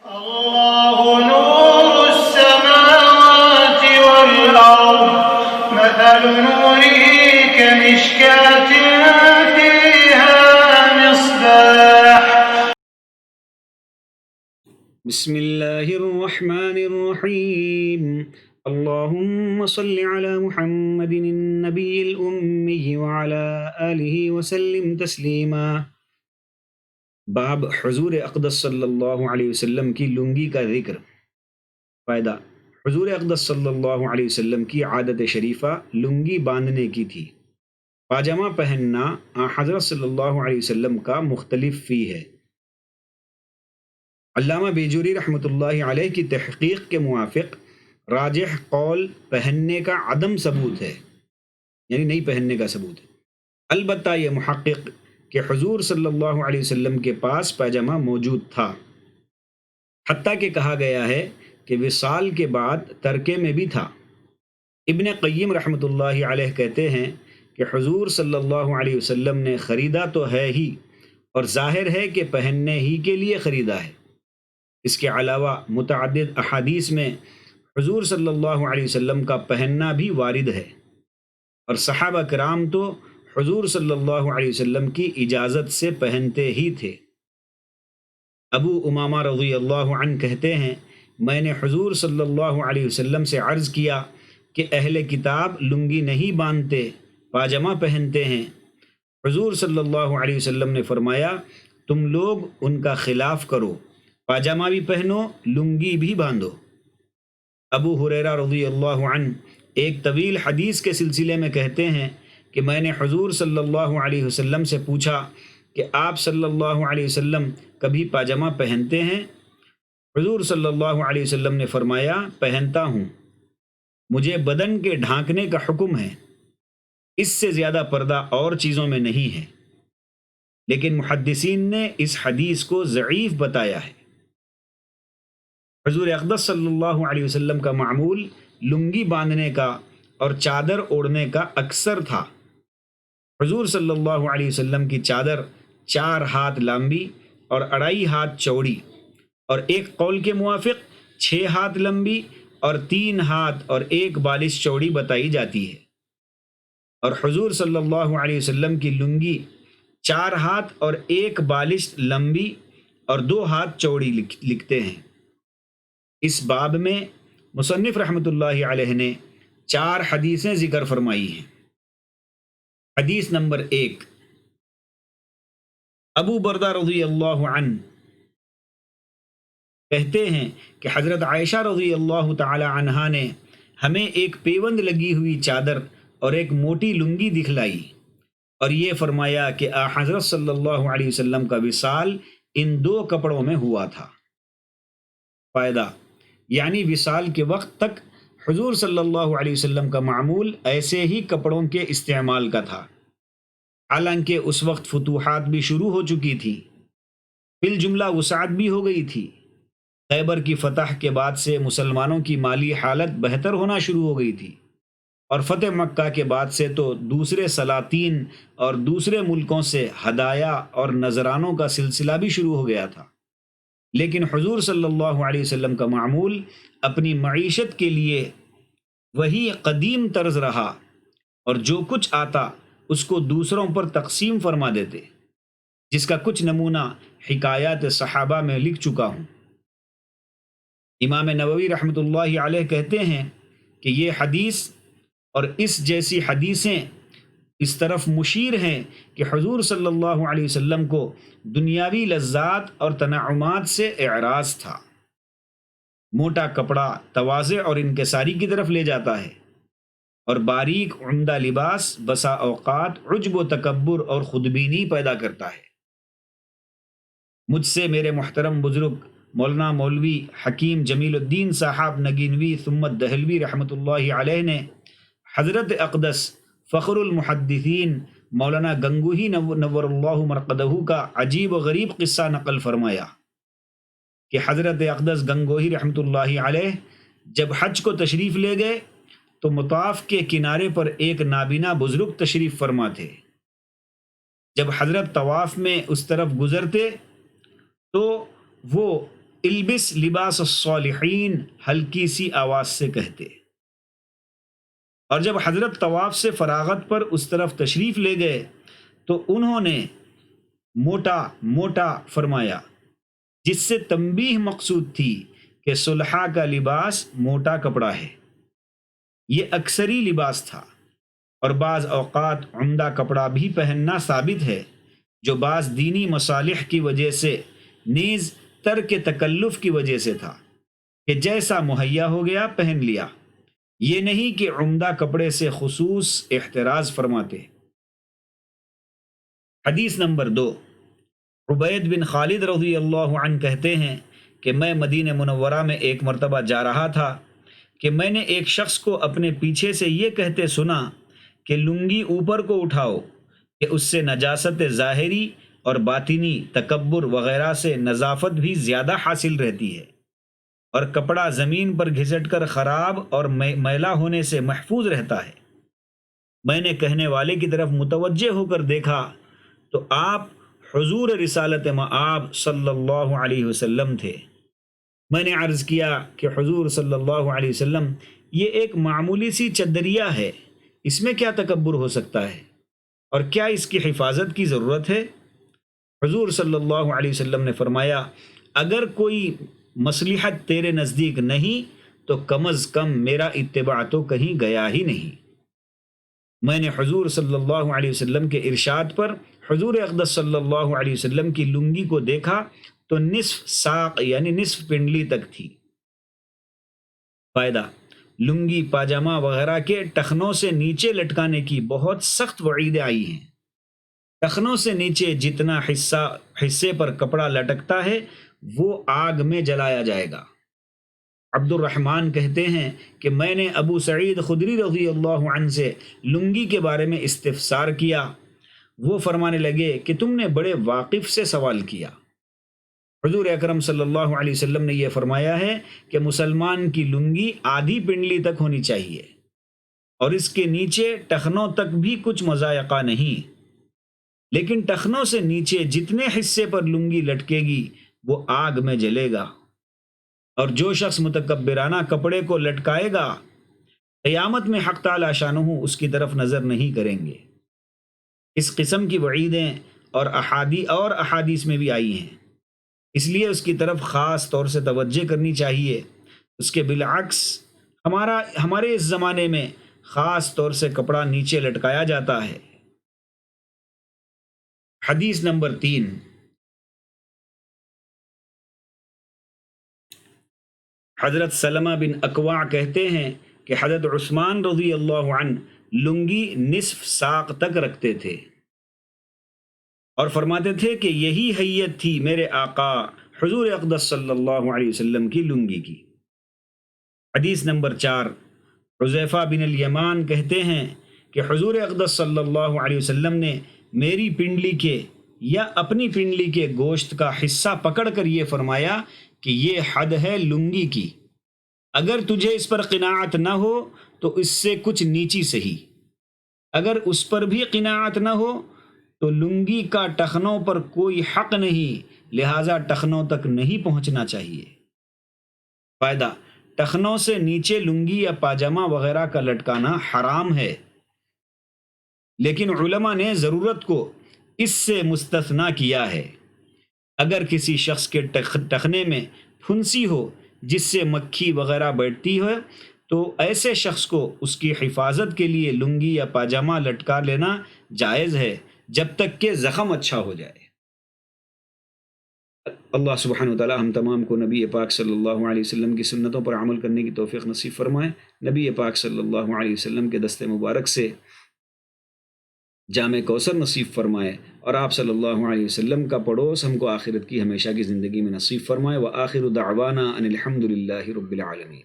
الله نور السماوات والأرض مثل نوره كمشكاة فيها مصباح. بسم الله الرحمن الرحيم. اللهم صل على محمد النبي الأمي وعلى آله وسلم تسلیما. باب حضور اقدس صلی اللہ علیہ وسلم کی لنگی کا ذکر. فائدہ: حضور اقدس صلی اللہ علیہ وسلم کی عادت شریفہ لنگی باندھنے کی تھی. پاجامہ پہننا حضرت صلی اللہ علیہ وسلم کا مختلف فی ہے. علامہ بیجوری رحمۃ اللہ علیہ کی تحقیق کے موافق راجح قول پہننے کا عدم ثبوت ہے، یعنی نہیں پہننے کا ثبوت ہے. البتہ یہ محقق کہ حضور صلی اللہ علیہ وسلم کے پاس پاجامہ موجود تھا، حتیٰ کہ کہا گیا ہے کہ وصال کے بعد ترکے میں بھی تھا. ابن قیم رحمۃ اللہ علیہ کہتے ہیں کہ حضور صلی اللہ علیہ وسلم نے خریدا تو ہے ہی، اور ظاہر ہے کہ پہننے ہی کے لیے خریدا ہے. اس کے علاوہ متعدد احادیث میں حضور صلی اللہ علیہ وسلم کا پہننا بھی وارد ہے، اور صحابہ کرام تو حضور صلی اللہ علیہ وسلم کی اجازت سے پہنتے ہی تھے. ابو امامہ رضی اللہ عنہ کہتے ہیں، میں نے حضور صلی اللہ علیہ وسلم سے عرض کیا کہ اہل کتاب لنگی نہیں باندھتے، پاجامہ پہنتے ہیں. حضور صلی اللہ علیہ وسلم نے فرمایا، تم لوگ ان کا خلاف کرو، پاجامہ بھی پہنو، لنگی بھی باندھو. ابو ہریرہ رضی اللہ عنہ ایک طویل حدیث کے سلسلے میں کہتے ہیں کہ میں نے حضور صلی اللہ علیہ وسلم سے پوچھا کہ آپ صلی اللہ علیہ وسلم کبھی پاجامہ پہنتے ہیں؟ حضور صلی اللہ علیہ وسلم نے فرمایا، پہنتا ہوں. مجھے بدن کے ڈھانکنے کا حکم ہے، اس سے زیادہ پردہ اور چیزوں میں نہیں ہے. لیکن محدثین نے اس حدیث کو ضعیف بتایا ہے. حضور اقدس صلی اللہ علیہ وسلم کا معمول لنگی باندھنے کا اور چادر اوڑھنے کا اکثر تھا. حضور صلی اللہ علیہ وسلم کی چادر 4 ہاتھ لمبی اور 2.5 ہاتھ چوڑی، اور ایک قول کے موافق 6 ہاتھ لمبی اور 3 ہاتھ اور 1 بالش چوڑی بتائی جاتی ہے. اور حضور صلی اللہ علیہ وسلم کی لنگی 4 ہاتھ اور 1 بالش لمبی اور 2 ہاتھ چوڑی لکھتے ہیں. اس باب میں مصنف رحمۃ اللہ علیہ نے 4 حدیثیں ذکر فرمائی ہیں. حدیث نمبر 1، ابو بردہ رضی اللہ عنہ کہتے ہیں کہ حضرت عائشہ رضی اللہ تعالی عنہا نے ہمیں ایک پیوند لگی ہوئی چادر اور ایک موٹی لنگی دکھلائی، اور یہ فرمایا کہ حضرت صلی اللہ علیہ وسلم کا وصال ان 2 کپڑوں میں ہوا تھا. فائدہ: یعنی وصال کے وقت تک حضور صلی اللہ علیہ وسلم کا معمول ایسے ہی کپڑوں کے استعمال کا تھا، حالانکہ اس وقت فتوحات بھی شروع ہو چکی تھی، بالجملہ وسعت بھی ہو گئی تھی. خیبر کی فتح کے بعد سے مسلمانوں کی مالی حالت بہتر ہونا شروع ہو گئی تھی، اور فتح مکہ کے بعد سے تو دوسرے سلاطین اور دوسرے ملکوں سے ہدایا اور نذرانوں کا سلسلہ بھی شروع ہو گیا تھا. لیکن حضور صلی اللہ علیہ وسلم کا معمول اپنی معیشت کے لیے وہی قدیم طرز رہا، اور جو کچھ آتا اس کو دوسروں پر تقسیم فرما دیتے، جس کا کچھ نمونہ حکایات صحابہ میں لکھ چکا ہوں. امام نووی رحمۃ اللہ علیہ کہتے ہیں کہ یہ حدیث اور اس جیسی حدیثیں اس طرف مشیر ہیں کہ حضور صلی اللہ علیہ وسلم کو دنیاوی لذات اور تنعمات سے اعراض تھا. موٹا کپڑا تواضع اور انکساری کی طرف لے جاتا ہے، اور باریک عمدہ لباس بسا اوقات عجب و تکبر اور خودبینی پیدا کرتا ہے. مجھ سے میرے محترم بزرگ مولانا مولوی حکیم جمیل الدین صاحب نگینوی ثمت دہلوی رحمۃ اللہ علیہ نے حضرت اقدس فخر المحدثین مولانا گنگوہی نور اللہ مرقدہ کا عجیب و غریب قصہ نقل فرمایا کہ حضرت اقدس گنگوہی رحمۃ اللہ علیہ جب حج کو تشریف لے گئے تو مطاف کے کنارے پر ایک نابینا بزرگ تشریف فرما تھے. جب حضرت طواف میں اس طرف گزرتے تو وہ البس لباس الصالحین ہلکی سی آواز سے کہتے۔ اور جب حضرت طواف سے فراغت پر اس طرف تشریف لے گئے تو انہوں نے موٹا موٹا فرمایا، جس سے تنبیہ مقصود تھی کہ صلحاء کا لباس موٹا کپڑا ہے، یہ اکثری لباس تھا، اور بعض اوقات عمدہ کپڑا بھی پہننا ثابت ہے، جو بعض دینی مصالح کی وجہ سے نیز ترک تکلف کی وجہ سے تھا کہ جیسا مہیا ہو گیا پہن لیا، یہ نہیں کہ عمدہ کپڑے سے خصوص احتراز فرماتے۔ حدیث نمبر 2، عبید بن خالد رضی اللہ عنہ کہتے ہیں کہ میں مدینہ منورہ میں ایک مرتبہ جا رہا تھا کہ میں نے ایک شخص کو اپنے پیچھے سے یہ کہتے سنا کہ لنگی اوپر کو اٹھاؤ کہ اس سے نجاست ظاہری اور باطنی تکبر وغیرہ سے نظافت بھی زیادہ حاصل رہتی ہے، اور کپڑا زمین پر گھسٹ کر خراب اور میلا ہونے سے محفوظ رہتا ہے۔ میں نے کہنے والے کی طرف متوجہ ہو کر دیکھا تو آپ حضور رسالت مآب صلی اللہ علیہ وسلم تھے۔ میں نے عرض کیا کہ حضور صلی اللہ علیہ وسلم، یہ ایک معمولی سی چدریہ ہے، اس میں کیا تکبر ہو سکتا ہے، اور کیا اس کی حفاظت کی ضرورت ہے؟ حضور صلی اللہ علیہ وسلم نے فرمایا، اگر کوئی مصلحت تیرے نزدیک نہیں تو کم از کم میرا اتباع تو کہیں گیا ہی نہیں۔ میں نے حضور صلی اللہ علیہ وسلم کے ارشاد پر حضور اقدس صلی اللہ علیہ وسلم کی لنگی کو دیکھا تو نصف ساق یعنی نصف پنڈلی تک تھی۔ فائدہ، لنگی پاجامہ وغیرہ کے ٹخنوں سے نیچے لٹکانے کی بہت سخت وعیدیں آئی ہیں۔ ٹخنوں سے نیچے جتنا حصے پر کپڑا لٹکتا ہے وہ آگ میں جلایا جائے گا۔ عبد الرحمن کہتے ہیں کہ میں نے ابو سعید خدری رضی اللہ عنہ سے لنگی کے بارے میں استفسار کیا، وہ فرمانے لگے کہ تم نے بڑے واقف سے سوال کیا۔ حضور اکرم صلی اللہ علیہ وسلم نے یہ فرمایا ہے کہ مسلمان کی لنگی آدھی پنڈلی تک ہونی چاہیے، اور اس کے نیچے ٹخنوں تک بھی کچھ مضایقہ نہیں، لیکن ٹخنوں سے نیچے جتنے حصے پر لنگی لٹکے گی وہ آگ میں جلے گا، اور جو شخص متکبرانہ کپڑے کو لٹکائے گا قیامت میں حق تعالی شانہ اس کی طرف نظر نہیں کریں گے۔ اس قسم کی وعیدیں اور احادیث میں بھی آئی ہیں، اس لیے اس کی طرف خاص طور سے توجہ کرنی چاہیے۔ اس کے بالعکس ہمارے اس زمانے میں خاص طور سے کپڑا نیچے لٹکایا جاتا ہے۔ حدیث نمبر 3، حضرت سلمہ بن اکوع کہتے ہیں کہ حضرت عثمان رضی اللہ عنہ لنگی نصف ساق تک رکھتے تھے اور فرماتے تھے کہ یہی حیت تھی میرے آقا حضور اقدس صلی اللہ علیہ وسلم کی لنگی کی۔ حدیث نمبر 4، حذیفہ بن الیمان کہتے ہیں کہ حضور اقدس صلی اللہ علیہ وسلم نے میری پنڈلی کے یا اپنی پنڈلی کے گوشت کا حصہ پکڑ کر یہ فرمایا کہ یہ حد ہے لنگی کی، اگر تجھے اس پر قناعت نہ ہو تو اس سے کچھ نیچی سہی، اگر اس پر بھی قناعت نہ ہو تو لنگی کا ٹخنوں پر کوئی حق نہیں، لہٰذا ٹخنوں تک نہیں پہنچنا چاہیے۔ فائدہ، ٹخنوں سے نیچے لنگی یا پاجامہ وغیرہ کا لٹکانا حرام ہے، لیکن علماء نے ضرورت کو اس سے مستثنیٰ کیا ہے۔ اگر کسی شخص کے ٹخنے میں پھنسی ہو جس سے مکھی وغیرہ بیٹھتی ہے تو ایسے شخص کو اس کی حفاظت کے لیے لنگی یا پاجامہ لٹکا لینا جائز ہے جب تک کہ زخم اچھا ہو جائے۔ اللہ سبحانہ وتعالی ہم تمام کو نبی پاک صلی اللہ علیہ وسلم کی سنتوں پر عمل کرنے کی توفیق نصیب فرمائے۔ نبی پاک صلی اللہ علیہ وسلم کے دست مبارک سے جامع کوثر نصیب فرمائے، اور آپ صلی اللہ علیہ وسلم کا پڑوس ہم کو آخرت کی ہمیشہ کی زندگی میں نصیب فرمائے۔ وآخر دعوانا ان الحمد للہ رب العالمین۔